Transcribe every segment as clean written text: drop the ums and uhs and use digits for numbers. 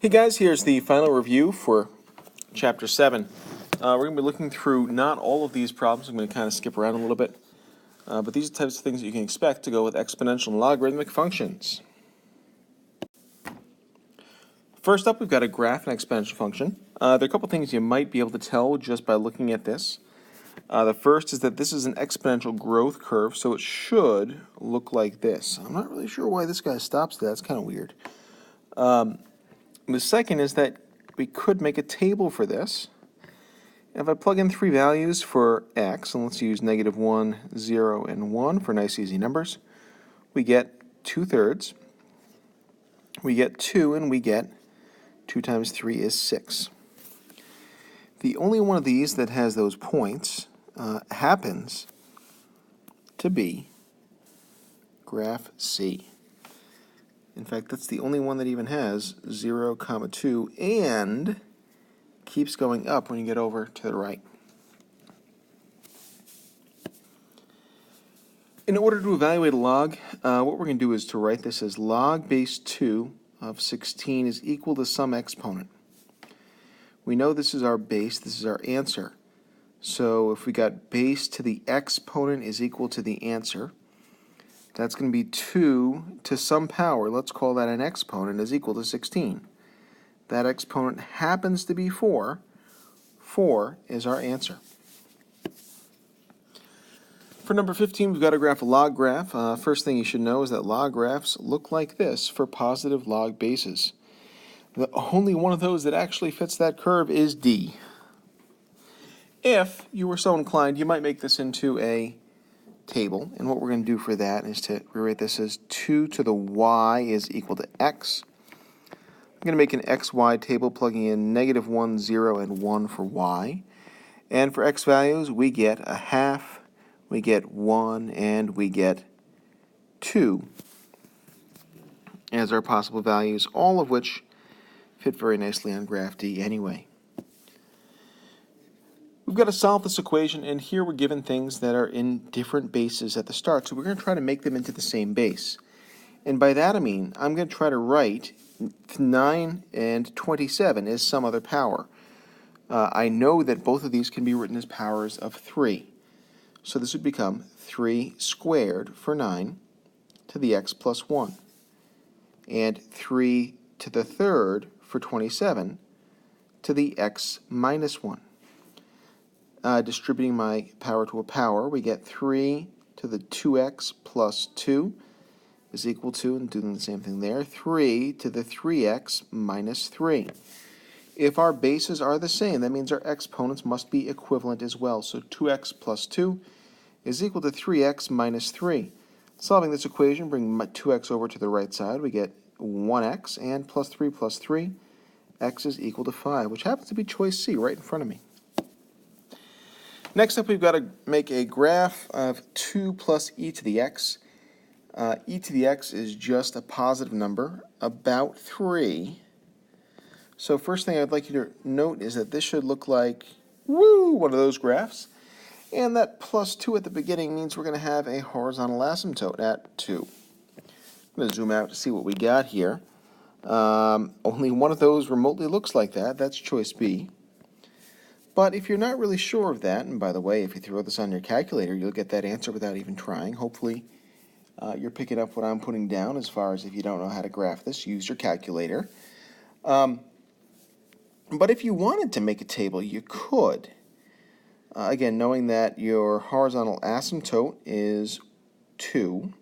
Hey guys, here's the final review for Chapter 7. We're going to be looking through not all of these problems. I'm going to kind of skip around a little bit. But these are the types of things that you can expect to go with exponential and logarithmic functions. First up, we've got a graph and exponential function. There are a couple things you might be able to tell just by looking at this. The first is that this is an exponential growth curve, so it should look like this. I'm not really sure why this guy stops there. That's kind of weird. The second is that we could make a table for this. If I plug in three values for x, and let's use -1, 0, and 1 for nice easy numbers, we get 2/3, we get 2, and we get 2 times 3 is 6. The only one of these that has those points happens to be graph C. In fact, that's the only one that even has 0, 2, and keeps going up when you get over to the right. In order to evaluate a log, what we're going to do is to write this as log base 2 of 16 is equal to some exponent. We know this is our base, this is our answer. So if we got base to the exponent is equal to the answer, that's going to be 2 to some power, let's call that an exponent, is equal to 16. That exponent happens to be 4. 4 is our answer. For number 15, we've got to graph a log graph. First thing you should know is that log graphs look like this for positive log bases. The only one of those that actually fits that curve is D. If you were so inclined, you might make this into a table, and what we're going to do for that is to rewrite this as 2 to the y is equal to x. I'm going to make an xy table plugging in -1, 0, and 1 for y. And for x values, we get a half, we get 1, and we get 2 as our possible values, all of which fit very nicely on graph D anyway. We've got to solve this equation, and here we're given things that are in different bases at the start, so we're going to try to make them into the same base. And by that I mean, I'm going to try to write 9 and 27 as some other power. I know that both of these can be written as powers of 3. So this would become 3 squared for 9 to the x plus 1, and 3 to the third for 27 to the x minus 1. Distributing my power to a power, we get 3 to the 2x plus 2 is equal to, and doing the same thing there, 3 to the 3x minus 3. If our bases are the same, that means our exponents must be equivalent as well. So 2x plus 2 is equal to 3x minus 3. Solving this equation, bring 2x over to the right side, we get 1x, and plus 3, x is equal to 5, which happens to be choice C right in front of me. Next up, we've got to make a graph of 2 plus e to the x. E to the x is just a positive number, about 3. So first thing I'd like you to note is that this should look like, one of those graphs. And that plus 2 at the beginning means we're going to have a horizontal asymptote at 2. I'm going to zoom out to see what we got here. Only one of those remotely looks like that. That's choice B. But if you're not really sure of that, and by the way, if you throw this on your calculator, you'll get that answer without even trying. Hopefully, you're picking up what I'm putting down as far as if you don't know how to graph this, use your calculator. But if you wanted to make a table, you could. Again, knowing that your horizontal asymptote is 2.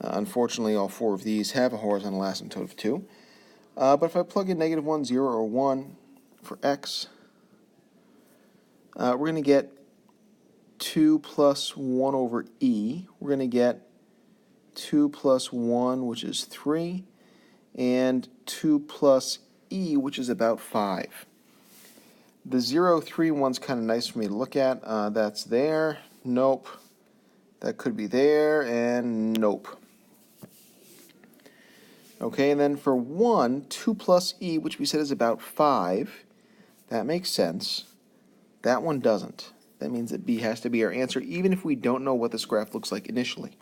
Unfortunately, all 4 of these have a horizontal asymptote of 2. But if I plug in -1, 0, or 1 for x, we're going to get 2 plus 1 over e. We're going to get 2 plus 1, which is 3, and 2 plus e, which is about 5. The 0, 3 one's kind of nice for me to look at. That's there. Nope. That could be there, and nope. Okay, and then for 1, 2 plus e, which we said is about 5. That makes sense. That one doesn't. That means that B has to be our answer, even if we don't know what this graph looks like initially.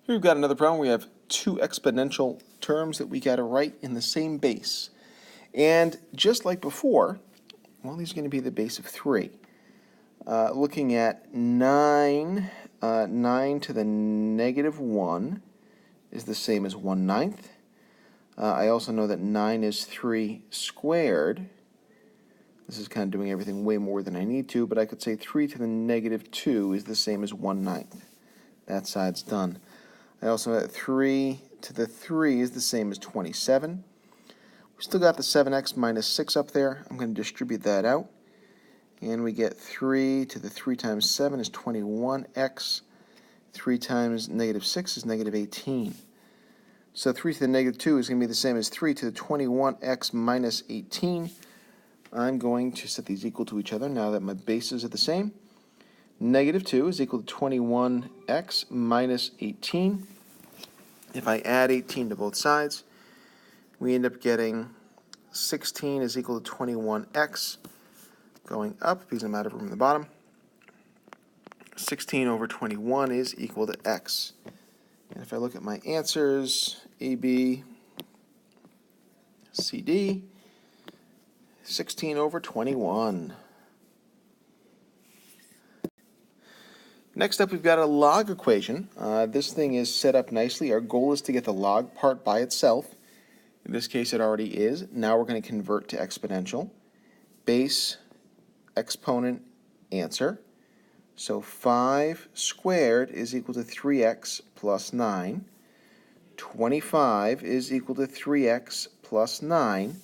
Here we've got another problem. We have 2 exponential terms that we got to write in the same base. And just like before, well, these are going to be the base of 3. Looking at 9, 9 to the negative 1 is the same as 1/9. I also know that 9 is 3 squared. This is kind of doing everything way more than I need to, but I could say 3 to the negative 2 is the same as 1/9. That side's done. I also know that 3 to the 3 is the same as 27. We still got the 7x minus 6 up there. I'm going to distribute that out. And we get 3 to the 3 times 7 is 21x. 3 times negative 6 is negative 18. So 3 to the negative 2 is going to be the same as 3 to the 21x minus 18. I'm going to set these equal to each other now that my bases are the same. Negative 2 is equal to 21x minus 18. If I add 18 to both sides, we end up getting 16 is equal to 21x. Going up because I'm out of room in the bottom. 16 over 21 is equal to x. And if I look at my answers, A, B, C, D, 16 over 21. Next up, we've got a log equation. This thing is set up nicely. Our goal is to get the log part by itself. In this case, it already is. Now we're going to convert to exponential. Base, exponent, answer. So 5 squared is equal to 3x plus 9. 25 is equal to 3x plus 9.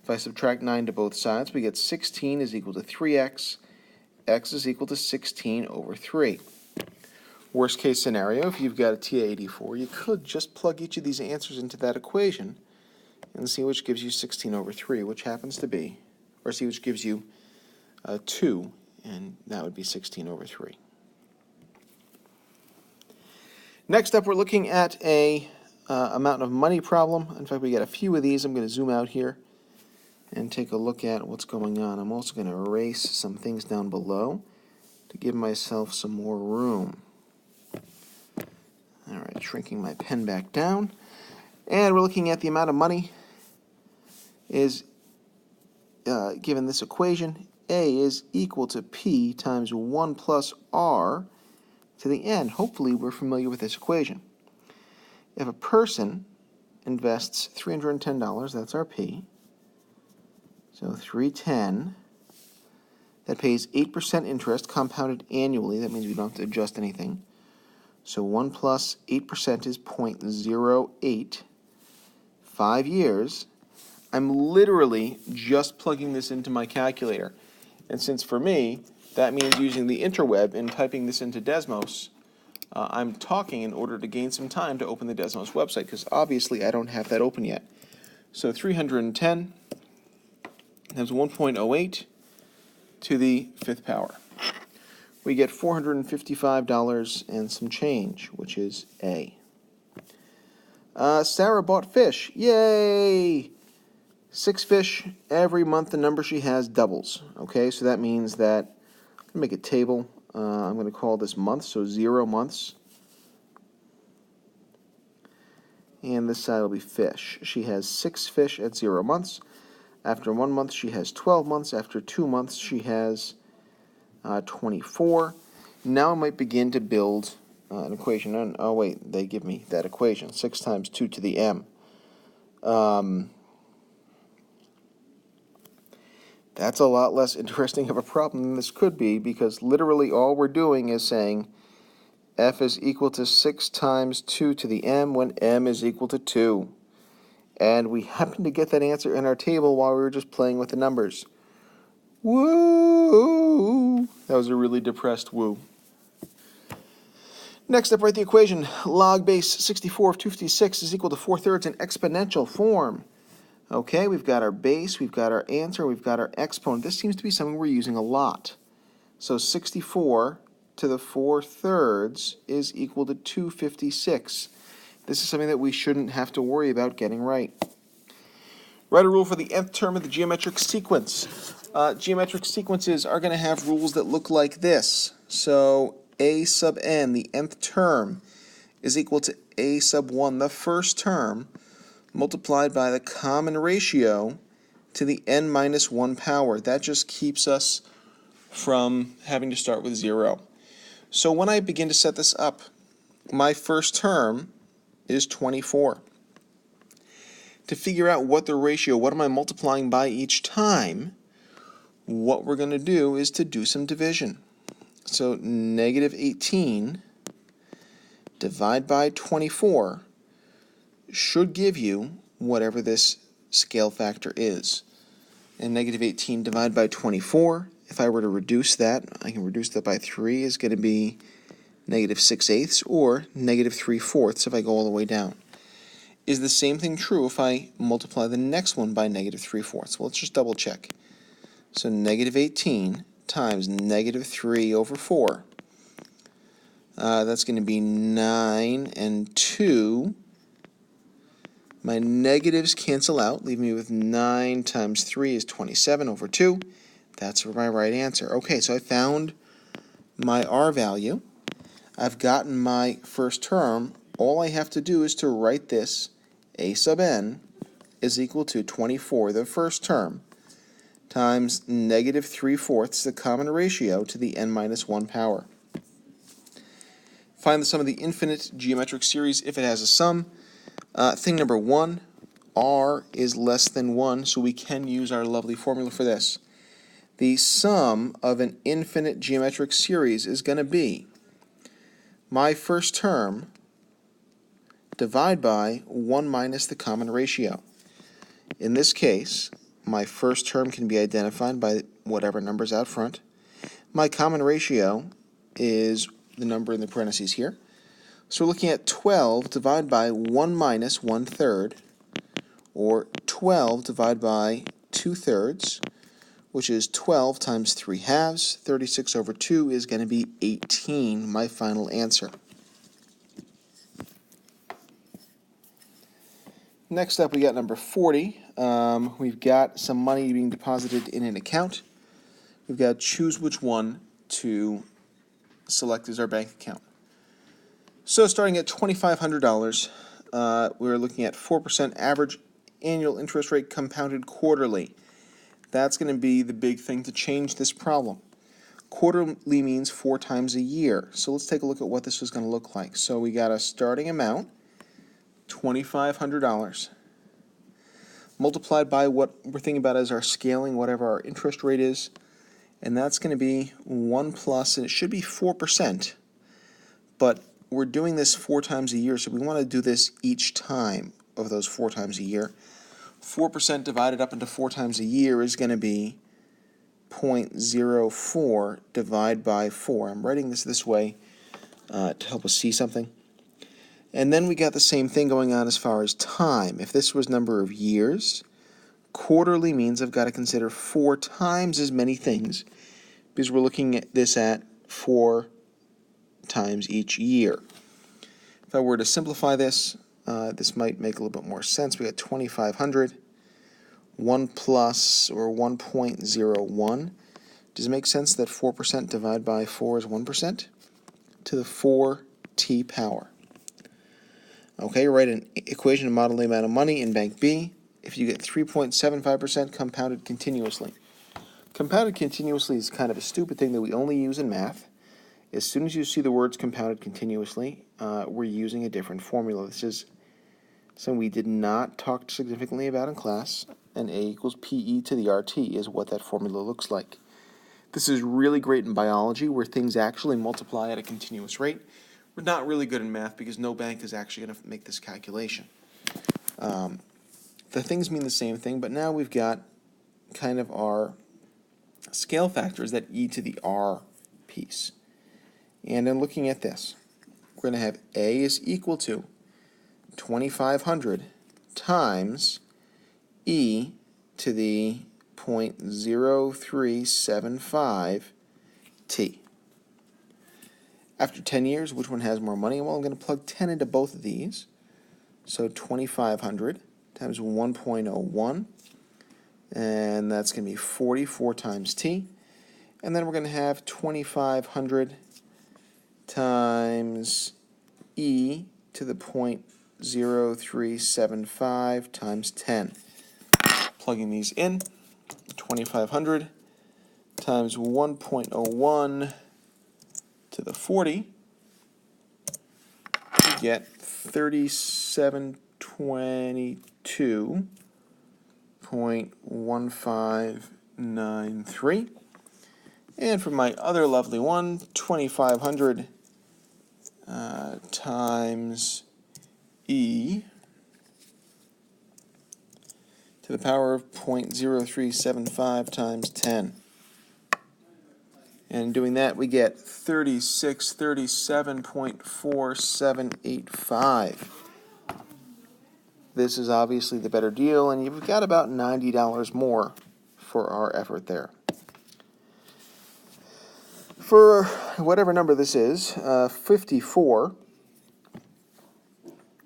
If I subtract 9 to both sides, we get 16 is equal to 3x. X is equal to 16 over 3. Worst case scenario, if you've got a TA84, you could just plug each of these answers into that equation and see which gives you 16 over 3, which happens to be, or see which gives you 2, and that would be 16 over 3. Next up, we're looking at a amount of money problem. In fact, we got a few of these. I'm going to zoom out here and take a look at what's going on. I'm also going to erase some things down below to give myself some more room. All right, shrinking my pen back down. And we're looking at the amount of money is given this equation. A is equal to P times 1 plus R to the n. Hopefully we're familiar with this equation. If a person invests $310, that's our P. So 310, that pays 8% interest compounded annually. That means we don't have to adjust anything. So 1 plus 8% is 0.08. 5 years. I'm literally just plugging this into my calculator. And since for me, that means using the interweb and typing this into Desmos, I'm talking in order to gain some time to open the Desmos website, because obviously I don't have that open yet. So 310 times 1.08 to the 5th power. We get $455 and some change, which is A. Sarah bought fish. Yay! 6 fish every month. The number she has doubles. Okay, so that means that I'm going to make a table. I'm going to call this month, so 0 months. And this side will be fish. She has 6 fish at 0 months. After 1 month, she has 12 months. After 2 months, she has 24. Now I might begin to build an equation. And, oh, wait, they give me that equation. 6 times 2 to the m. That's a lot less interesting of a problem than this could be, because literally all we're doing is saying f is equal to 6 times 2 to the m when m is equal to 2. And we happen to get that answer in our table while we were just playing with the numbers. Woo! That was a really depressed woo. Next up, write the equation. Log base 64 of 256 is equal to 4/3 in exponential form. Okay, we've got our base, we've got our answer, we've got our exponent. This seems to be something we're using a lot. So 64 to the 4/3 is equal to 256. This is something that we shouldn't have to worry about getting right. Write a rule for the nth term of the geometric sequence. Geometric sequences are going to have rules that look like this. So a sub n, the nth term, is equal to a sub 1, the first term, multiplied by the common ratio to the n minus 1 power. That just keeps us from having to start with 0. So when I begin to set this up, my first term is 24. To figure out what the ratio, what am I multiplying by each time, what we're going to do is to do some division. So negative 18 divide by 24 should give you whatever this scale factor is. And negative 18 divided by 24, if I were to reduce that, I can reduce that by 3, is going to be negative 6/8 or negative 3/4 if I go all the way down. Is the same thing true if I multiply the next one by negative 3/4? Well, let's just double check. So negative 18 times negative 3 over 4. That's going to be 9 and 2. My negatives cancel out, leaving me with 9 times 3 is 27 over 2. That's my right answer. Okay, so I found my R value. I've gotten my first term. All I have to do is to write this a sub n is equal to 24, the first term, times negative 3/4, the common ratio to the n minus 1 power. Find the sum of the infinite geometric series if it has a sum. Thing number 1, r is less than 1, so we can use our lovely formula for this. The sum of an infinite geometric series is going to be my first term divide by 1 minus the common ratio. In this case, my first term can be identified by whatever number's out front. My common ratio is the number in the parentheses here. So we're looking at 12 divided by 1 minus 1/3, or 12 divided by 2/3, which is 12 times 3/2. 36 over 2 is going to be 18, my final answer. Next up, we got number 40. We've got some money being deposited in an account. We've got to choose which one to select as our bank account. So starting at $2,500, we're looking at 4% average annual interest rate compounded quarterly. That's going to be the big thing to change this problem. Quarterly means 4 times a year. So let's take a look at what this is going to look like. So we got a starting amount, $2,500, multiplied by what we're thinking about as our scaling, whatever our interest rate is, and that's going to be 1 plus, and it should be 4%, but we're doing this 4 times a year, so we want to do this each time of those 4 times a year. 4% divided up into 4 times a year is going to be 0.04 divided by 4. I'm writing this way to help us see something. And then we got the same thing going on as far as time. If this was number of years, quarterly means I've got to consider 4 times as many things, because we're looking at this at 4 times each year. If I were to simplify this, this might make a little bit more sense. We got 2,500, 1 plus, or 1.01. Does it make sense that 4% divided by 4 is 1%? To the 4t power. Okay, write an equation to model the amount of money in Bank B if you get 3.75% compounded continuously. Compounded continuously is kind of a stupid thing that we only use in math. As soon as you see the words compounded continuously, we're using a different formula. This is something we did not talk significantly about in class, and A equals PE to the RT is what that formula looks like. This is really great in biology, where things actually multiply at a continuous rate. We're not really good in math because no bank is actually going to make this calculation. The things mean the same thing, but now we've got kind of our scale factors, that e to the r piece. And then looking at this, we're going to have A is equal to 2,500 times e to the 0.0375 t. After 10 years, which one has more money? Well, I'm going to plug 10 into both of these. So 2,500 times 1.01, and that's going to be 44 times t. And then we're going to have 2,500 times e to the 0.0375 times 10. Plugging these in, 2,500 times 1.01 to the 40, we get 3722.1593. And for my other lovely one, 2,500 times e to the power of 0.0375 times 10. And doing that, we get 37.4785. This is obviously the better deal, and you've got about $90 more for our effort there. For whatever number this is, 54,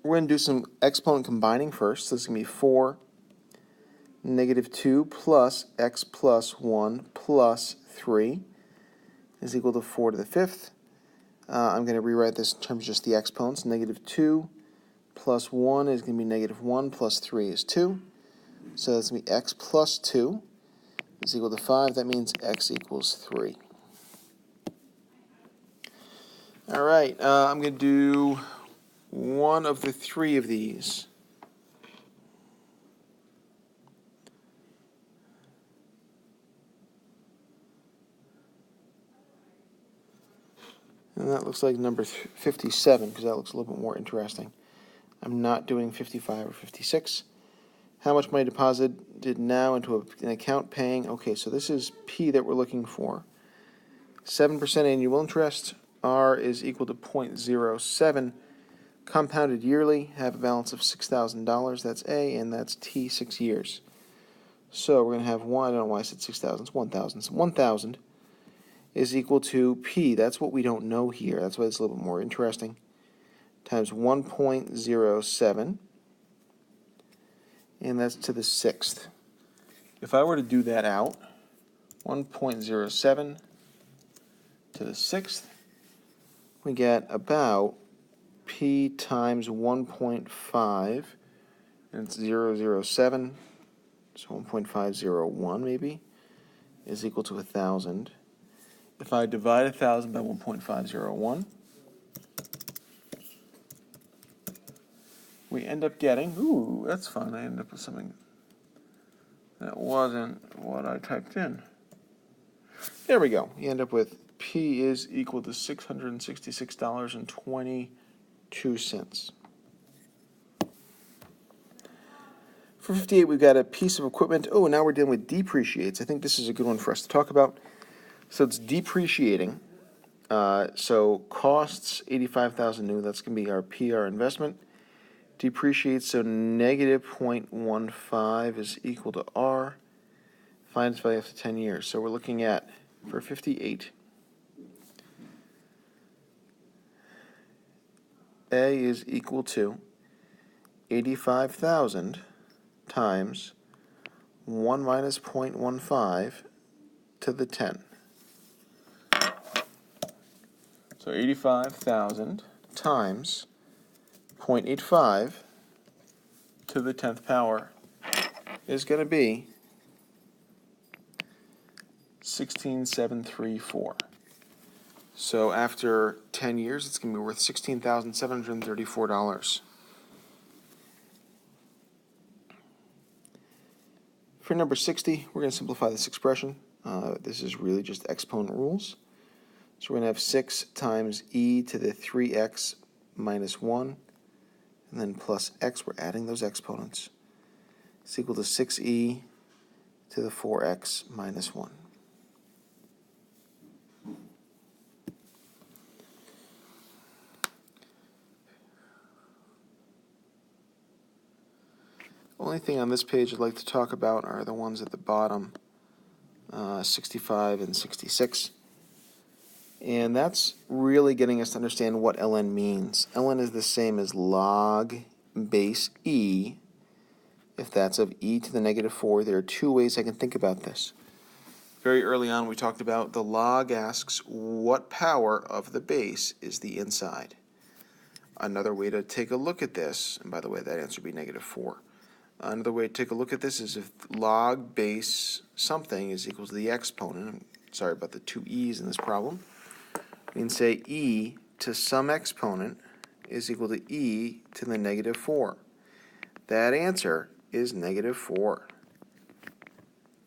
we're going to do some exponent combining first. So this is going to be 4, -2 plus x plus 1 plus 3 is equal to 4 to the 5th. I'm going to rewrite this in terms of just the exponents. -2 plus 1 is going to be -1 plus 3 is 2. So that's going to be x plus 2 is equal to 5. That means x equals 3. All right, I'm going to do one of the three of these. And that looks like number 57, because that looks a little bit more interesting. I'm not doing 55 or 56. How much money deposited now into an account paying? Okay, so this is P that we're looking for. 7% annual interest. R is equal to 0.07. Compounded yearly. Have a balance of $6,000. That's A, and that's T, 6 years. So we're going to have one. I don't know why I said 6,000. It's 1,000. So 1,000 is equal to P. That's what we don't know here. That's why it's a little bit more interesting. Times 1.07. And that's to the 6th. If I were to do that out, 1.07 to the 6th, we get about P times 1.5, and it's 0.07, so 1.501 maybe, is equal to 1,000. If I divide 1,000 by 1.501, we end up getting, ooh, that's fun, I end up with something that wasn't what I typed in. There we go. You end up with P is equal to $666.22. For 58, we've got a piece of equipment. Oh, now we're dealing with depreciates. I think this is a good one for us to talk about. So it's depreciating. So costs, 85,000 new. That's going to be our P, our investment. Depreciates, so negative 0.15 is equal to R. Find its value after 10 years. So we're looking at, for 58, A is equal to 85,000 times 1 minus 0.15 to the 10. So 85,000 times 0.85 to the 10th power is going to be 16,734. So after 10 years, it's going to be worth $16,734. For number 60, we're going to simplify this expression. This is really just exponent rules. So we're going to have 6 times e to the 3x minus 1, and then plus x. We're adding those exponents. It's equal to 6e to the 4x minus 1. Only thing on this page I'd like to talk about are the ones at the bottom, 65 and 66. And that's really getting us to understand what ln means. ln is the same as log base e. If that's of e to the negative 4, there are two ways I can think about this. Very early on we talked about the log asks what power of the base is the inside. Another way to take a look at this, and by the way, that answer would be negative 4. Another way to take a look at this is if log base something is equal to the exponent. I'm sorry about the two e's in this problem. We can say e to some exponent is equal to e to the negative 4. That answer is negative 4.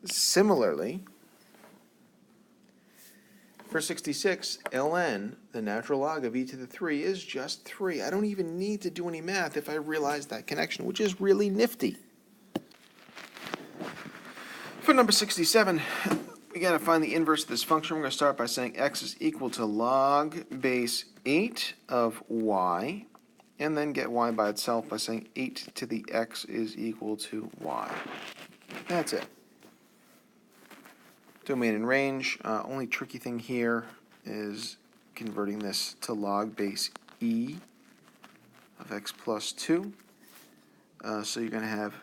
Similarly, for 66, ln, the natural log of e to the 3, is just 3. I don't even need to do any math if I realize that connection, which is really nifty. For number 67, we got to find the inverse of this function. We're going to start by saying x is equal to log base 8 of y, and then get y by itself by saying 8 to the x is equal to y. That's it. Domain and range. Only tricky thing here is converting this to log base e of x plus 2. So you're going to have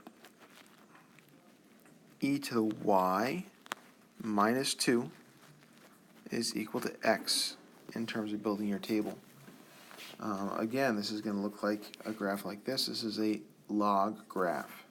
e to the y minus 2 is equal to x in terms of building your table. Again, this is going to look like a graph like this. This is a log graph.